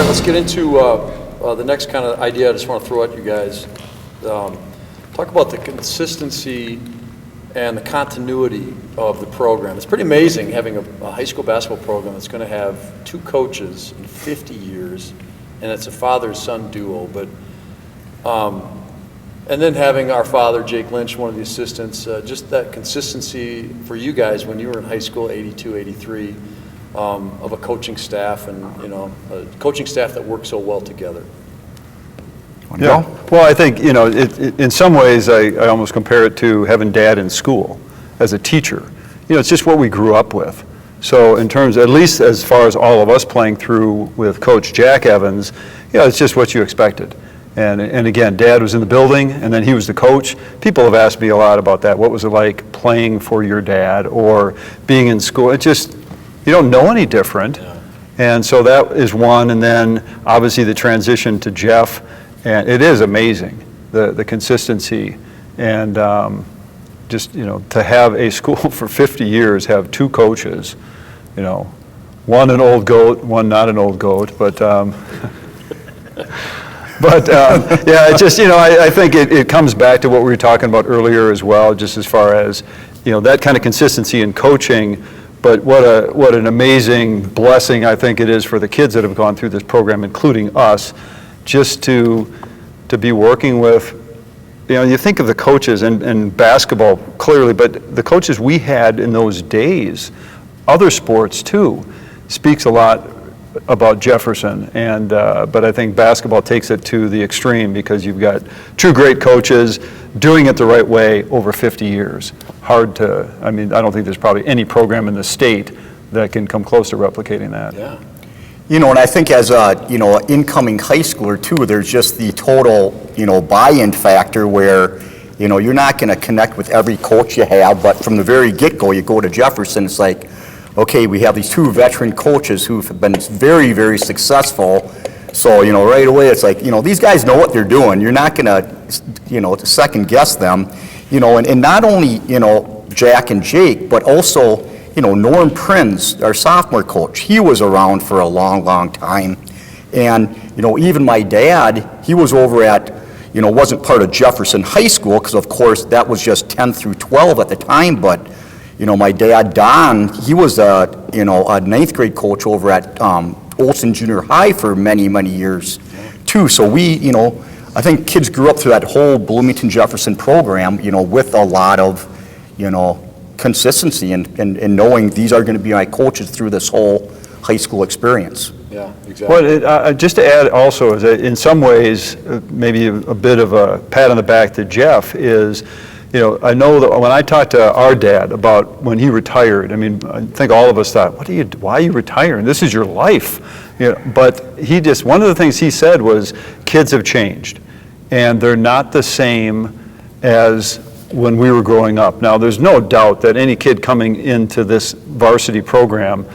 let's get into the next kind of idea I just want to throw at you guys. Talk about the consistency and the continuity of the program. It's pretty amazing having a high school basketball program that's going to have 2 coaches in 50 years, and it's a father-son duo. But and then having our father, Jake Lynch, one of the assistants, just that consistency for you guys when you were in high school, 82, 83, of a coaching staff, and a coaching staff that works so well together. Yeah. Well, I think, in some ways I almost compare it to having Dad in school as a teacher. It's just what we grew up with. So in terms, at least as far as all of us playing through with Coach Jack Evans, it's just what you expected. And again, Dad was in the building, and then he was the coach. People have asked me a lot about that. What was it like playing for your dad or being in school? It just, you don't know any different. Yeah. And so that is one. And then obviously the transition to Jeff, and it is amazing, the consistency. And just, to have a school for 50 years, have 2 coaches, one an old goat, one not an old goat, but yeah, it just, I think it comes back to what we were talking about earlier as well, just as far as, that kind of consistency in coaching, but what an amazing blessing I think it is for the kids that have gone through this program, including us, just to be working with, you think of the coaches and basketball clearly, but the coaches we had in those days, other sports too, speaks a lot about Jefferson, and but I think basketball takes it to the extreme because you've got 2 great coaches doing it the right way over 50 years. I don't think there's probably any program in the state that can come close to replicating that. Yeah. And I think as an incoming high schooler too, there's just the total, buy-in factor where, you're not going to connect with every coach you have, but from the very get-go, you go to Jefferson, it's like, okay, we have these 2 veteran coaches who've been very, very successful. So, right away it's like, these guys know what they're doing. You're not going to, second guess them, and not only, Jack and Jake, but also, Norm Prinz, our sophomore coach, he was around for a long, long time. And, even my dad, he was over at, wasn't part of Jefferson High School, because of course that was just 10 through 12 at the time, but my dad, Don, he was a 9th grade coach over at Olson Junior High for many, many years too. So we, I think kids grew up through that whole Bloomington Jefferson program, with a lot of, consistency and knowing these are going to be my coaches through this whole high school experience. Yeah, exactly. Well, just to add also, is that in some ways, maybe a bit of a pat on the back to Jeff is, I know that when I talked to our dad about when he retired, I think all of us thought, why are you retiring? This is your life. But one of the things he said was, kids have changed, and they're not the same as when we were growing up. Now, there's no doubt that any kid coming into this varsity program,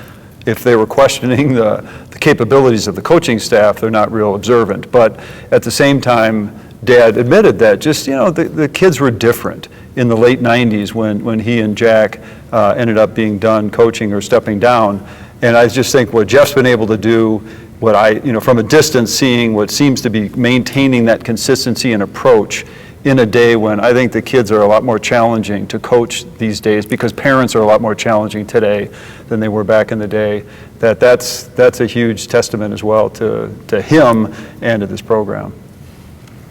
if they were questioning the capabilities of the coaching staff, they're not real observant. But at the same time, Dad admitted that just, the kids were different in the late 90s when he and Jack ended up being done coaching or stepping down. And I just think what Jeff's been able to do, from a distance seeing what seems to be maintaining that consistency and approach in a day when I think the kids are a lot more challenging to coach these days because parents are a lot more challenging today than they were back in the day, that's a huge testament as well to him and to this program.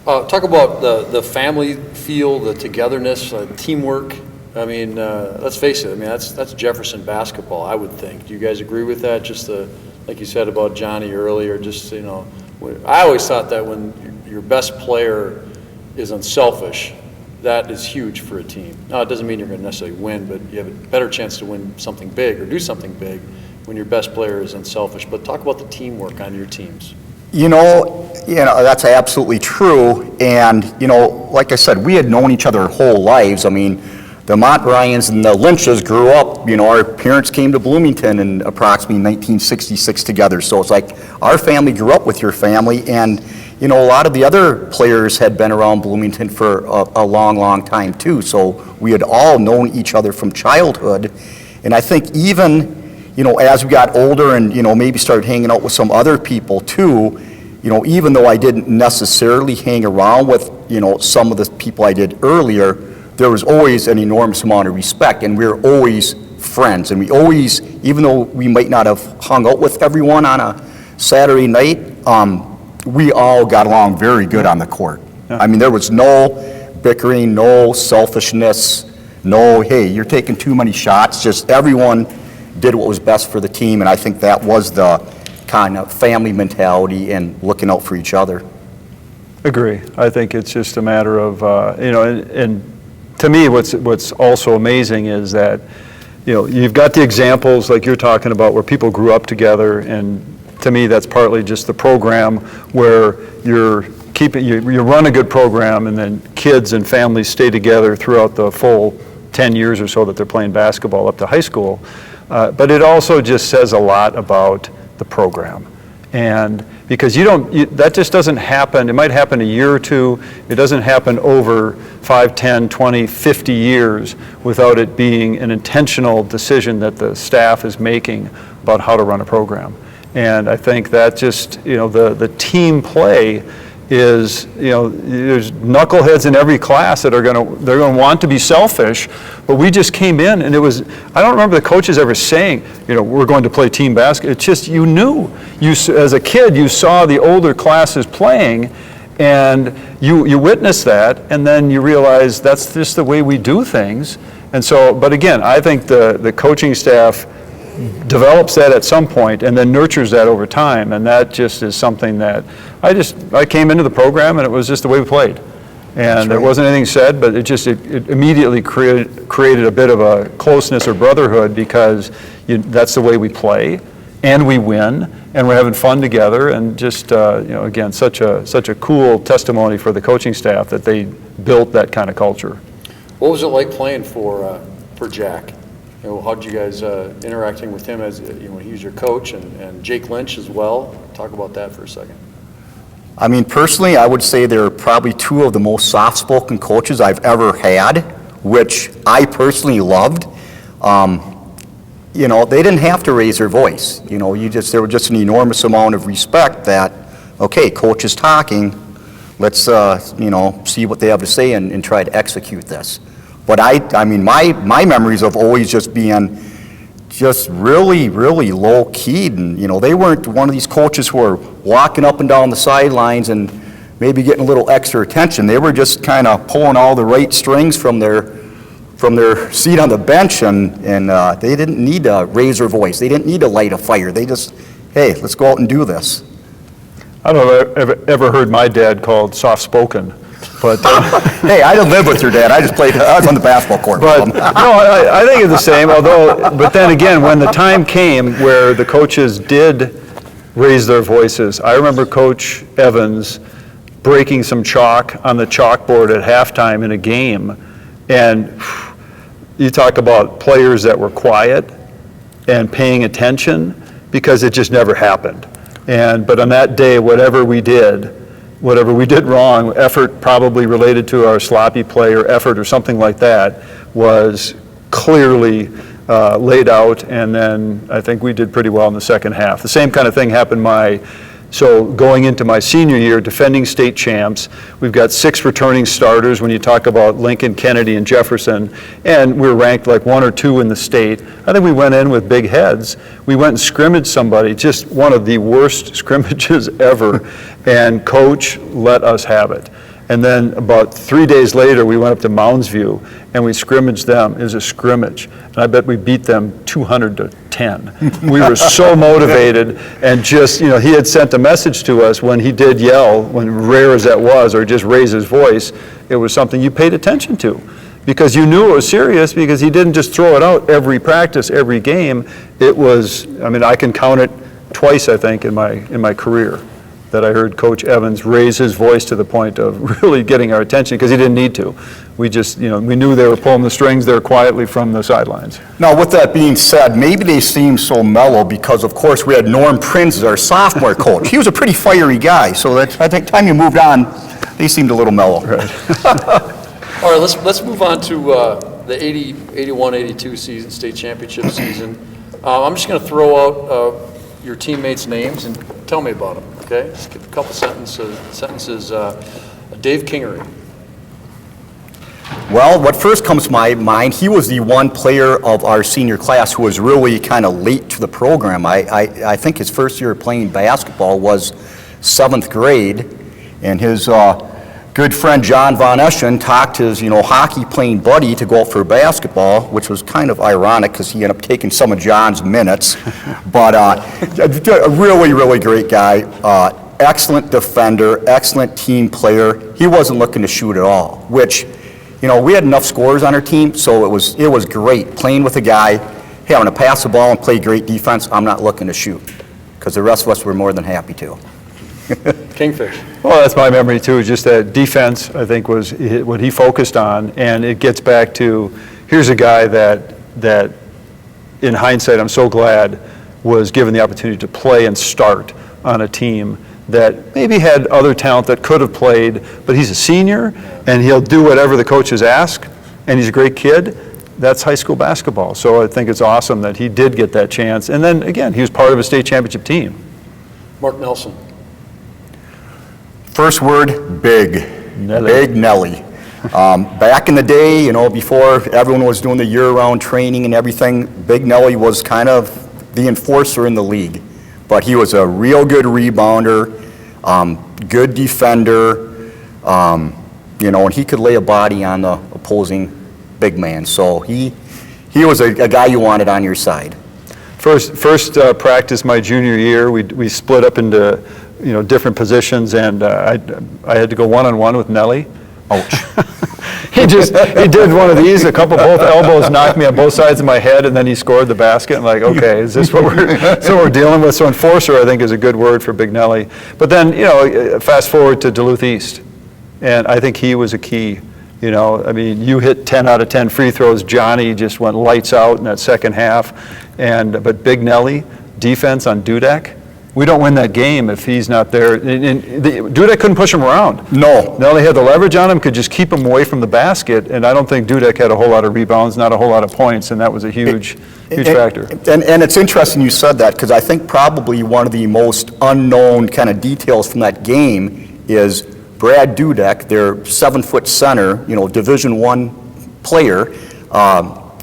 Talk about the family feel, the togetherness, teamwork. Let's face it. That's Jefferson basketball, I would think. Do you guys agree with that? Just like you said about Johnny earlier. Just I always thought that when your best player is unselfish, that is huge for a team. Now, it doesn't mean you're going to necessarily win, but you have a better chance to win something big or do something big when your best player is unselfish. But talk about the teamwork on your teams. That's absolutely true. And, like I said, we had known each other our whole lives. The Montryans and the Lynches grew up, our parents came to Bloomington in approximately 1966 together. So it's like our family grew up with your family. And, a lot of the other players had been around Bloomington for a long, long time too. So we had all known each other from childhood. And I think even, as we got older and, maybe started hanging out with some other people too, even though I didn't necessarily hang around with, some of the people I did earlier, there was always an enormous amount of respect, and we were always friends. And we always, even though we might not have hung out with everyone on a Saturday night, we all got along very good on the court. I mean, there was no bickering, no selfishness, no, hey, you're taking too many shots. Just everyone did what was best for the team, and I think that was the kind of family mentality and looking out for each other. Agree. I think it's just a matter of, and to me, what's also amazing is that, you've got the examples like you're talking about where people grew up together, and to me, that's partly just the program where you run a good program, and then kids and families stay together throughout the full 10 years or so that they're playing basketball up to high school. But it also just says a lot about the program. And because that just doesn't happen. It might happen a year or two. It doesn't happen over 5, 10, 20, 50 years without it being an intentional decision that the staff is making about how to run a program. And I think that just, the team play is, there's knuckleheads in every class that they're going to want to be selfish, but we just came in and I don't remember the coaches ever saying, we're going to play team basketball. It's just, you knew. As a kid, you saw the older classes playing, and you witnessed that, and then you realize that's just the way we do things. And so, but again, I think the coaching staff develops that at some point and then nurtures that over time, and that just is something that I came into the program and it was just the way we played, and there wasn't anything said, but it immediately created a bit of a closeness or brotherhood because that's the way we play, and we win, and we're having fun together, and just again, such a cool testimony for the coaching staff that they built that kind of culture. What was it like playing for Jack? How did you guys interacting with him as when he was your coach, and Jake Lynch as well? Talk about that for a second. I mean, personally, I would say they're probably two of the most soft-spoken coaches I've ever had, which I personally loved. They didn't have to raise their voice. There was just an enormous amount of respect that, okay, coach is talking, let's see what they have to say and try to execute this. But I mean, my memories of always just being just really, really low-keyed, and, they weren't one of these coaches who were walking up and down the sidelines and maybe getting a little extra attention. They were just kind of pulling all the right strings from their seat on the bench, and they didn't need to raise their voice. They didn't need to light a fire. They just, hey, let's go out and do this. I don't know if I've ever heard my dad called soft-spoken. But hey, I didn't live with your dad. I was on the basketball court. But no, I think it's the same. But then again, when the time came where the coaches did raise their voices, I remember Coach Evans breaking some chalk on the chalkboard at halftime in a game, and you talk about players that were quiet and paying attention because it just never happened. But on that day, whatever we did wrong, effort probably related to our sloppy play or effort or something like that, was clearly laid out, and then I think we did pretty well in the second half. The same kind of thing happened so going into my senior year, defending state champs, we've got 6 returning starters when you talk about Lincoln, Kennedy, and Jefferson, and we're ranked like 1 or 2 in the state. I think we went in with big heads. We went and scrimmaged somebody, just one of the worst scrimmages ever, and coach let us have it. And then about 3 days later, we went up to Mounds View and we scrimmaged them. It was a scrimmage, and I bet we beat them 200-10. We were so motivated, and just, he had sent a message to us when he did yell, when rare as that was, or just raise his voice. It was something you paid attention to, because you knew it was serious, because he didn't just throw it out every practice, every game. It was, I can count it twice, I think, in my career, that I heard Coach Evans raise his voice to the point of really getting our attention, because he didn't need to. We just, we knew they were pulling the strings there quietly from the sidelines. Now, with that being said, maybe they seemed so mellow because, of course, we had Norm Prinz as our sophomore coach. He was a pretty fiery guy, so I think time you moved on, they seemed a little mellow. Right. All right, let's move on to the 81-82 season, state championship season. I'm just going to throw out your teammates' names and tell me about them, okay? Just give a couple sentences. Dave Kingery. Well, what first comes to my mind, he was the one player of our senior class who was really kind of late to the program. I think his first year playing basketball was 7th grade, and his good friend John Von Eschen talked his, hockey playing buddy to go out for basketball, which was kind of ironic because he ended up taking some of John's minutes. But a really, really great guy. Excellent defender, excellent team player. He wasn't looking to shoot at all, which, we had enough scorers on our team, so it was great playing with a guy, hey, I'm going to pass the ball and play great defense. I'm not looking to shoot, because the rest of us were more than happy to. Kingfish. Well, that's my memory too, just that defense, I think, was what he focused on, and it gets back to, here's a guy that in hindsight, I'm so glad, was given the opportunity to play and start on a team that maybe had other talent that could have played, but he's a senior, and he'll do whatever the coaches ask, and he's a great kid. That's high school basketball, so I think it's awesome that he did get that chance, and then, again, he was part of a state championship team. Mark Nelson. First word, big. Nelly. Big Nelly. Back in the day, before everyone was doing the year-round training and everything, Big Nelly was kind of the enforcer in the league. But he was a real good rebounder, good defender, and he could lay a body on the opposing big man. So he was a guy you wanted on your side. First practice my junior year, we split up into different positions, and I had to go one-on-one with Nelly. Ouch. He did one of these, both elbows knocked me on both sides of my head, and then he scored the basket. I'm like, okay, is this what we're dealing with? So enforcer, I think, is a good word for Big Nelly. But then, fast forward to Duluth East, and I think he was a key. You hit 10 out of 10 free throws. Johnny just went lights out in that second half. But Big Nelly, defense on Dudek, we don't win that game if he's not there. Dudek couldn't push him around. No. Nelly had the leverage on him, could just keep him away from the basket, and I don't think Dudek had a whole lot of rebounds, not a whole lot of points, and that was a huge factor. And it's interesting you said that, because I think probably one of the most unknown kind of details from that game is Brad Dudek, their 7-foot center, Division I player,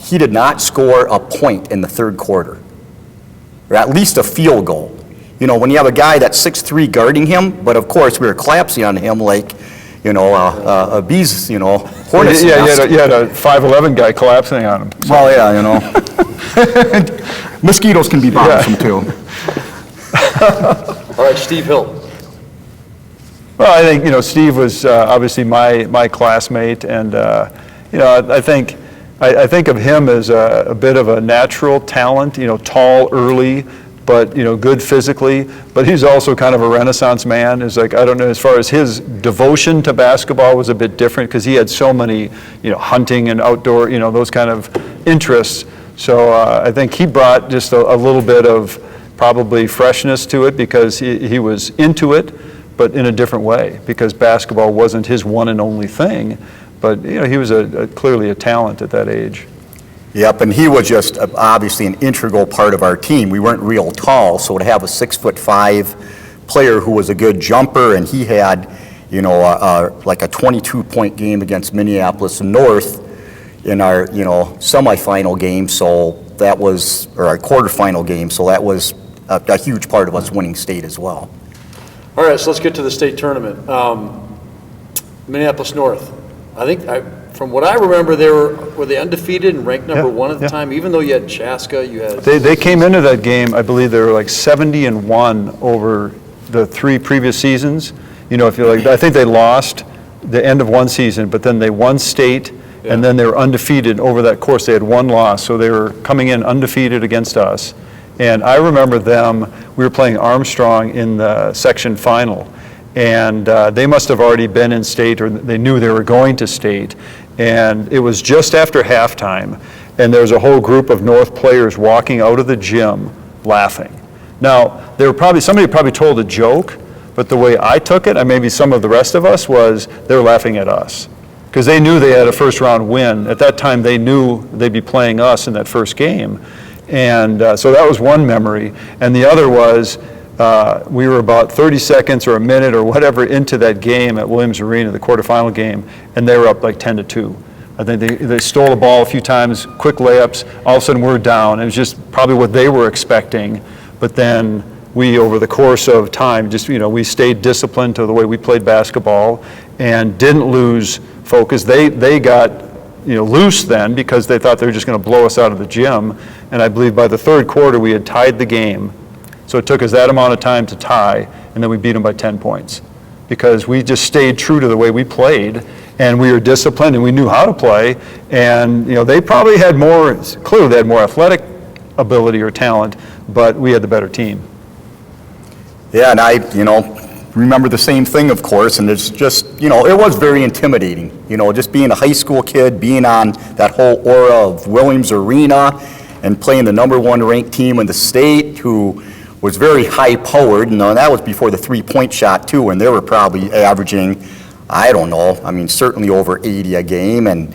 he did not score a point in the third quarter, or at least a field goal. When you have a guy that's 6'3" guarding him, but of course we were collapsing on him like, a bee's, hornet's nest. You had a 5'11" guy collapsing on him. So. Well, yeah, mosquitoes can be bothersome too. All right, Steve Hill. Well, I think, Steve was obviously my classmate, and, I think of him as a bit of a natural talent, tall early, but, good physically. But he's also kind of a Renaissance man. It's like, I don't know, as far as his devotion to basketball was a bit different because he had so many, hunting and outdoor, those kind of interests. So I think he brought just a little bit of probably freshness to it because he was into it, but in a different way, because basketball wasn't his one and only thing. But, he was clearly a talent at that age. Yep, and he was just obviously an integral part of our team. We weren't real tall, so to have a 6'5" player who was a good jumper, and he had, like a 22-point game against Minneapolis North in our, semifinal game. So that was, or our quarterfinal game. So that was a huge part of us winning state as well. All right, so let's get to the state tournament. Minneapolis North. I think, from what I remember, were they undefeated and ranked number one at the time? Even though you had Chaska, you had... They came into that game, I believe they were like 70-1 over the 3 previous seasons. I think they lost the end of one season, but then they won state, and then they were undefeated over that course. They had 1 loss, so they were coming in undefeated against us. And I remember we were playing Armstrong in the section final, and they must have already been in state, or they knew they were going to state. And it was just after halftime, and there was a whole group of North players walking out of the gym laughing. Now, somebody probably told a joke, but the way I took it, and maybe some of the rest of us, was they were laughing at us. Because they knew they had a first-round win. At that time, they knew they'd be playing us in that first game. And so that was one memory. And the other was, we were about 30 seconds or a minute or whatever into that game at Williams Arena, the quarterfinal game, and they were up like 10-2. I think they stole the ball a few times, quick layups, all of a sudden we're down. It was just probably what they were expecting, but then we, over the course of time, just, we stayed disciplined to the way we played basketball and didn't lose focus. They got, loose then because they thought they were just going to blow us out of the gym, and I believe by the third quarter we had tied the game. So it took us that amount of time to tie, and then we beat them by 10 points because we just stayed true to the way we played, and we were disciplined, and we knew how to play. And they probably had clearly they had more athletic ability or talent, but we had the better team. Yeah, and I, remember the same thing, of course, and it's just, it was very intimidating. Just being a high school kid, being on that whole aura of Williams Arena, and playing the #1 ranked team in the state, who was very high-powered, and that was before the three-point shot, too, and they were probably averaging, I don't know, certainly over 80 a game, and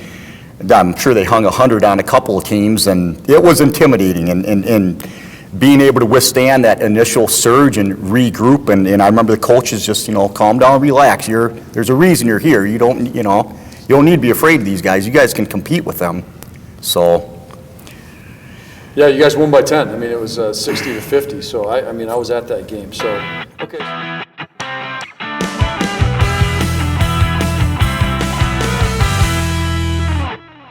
I'm sure they hung 100 on a couple of teams, and it was intimidating, and being able to withstand that initial surge and regroup, and I remember the coaches just, calm down, relax, there's a reason you're here, you don't need to be afraid of these guys, you guys can compete with them, so. Yeah, you guys won by 10. It was 60-50, so I was at that game, so, okay.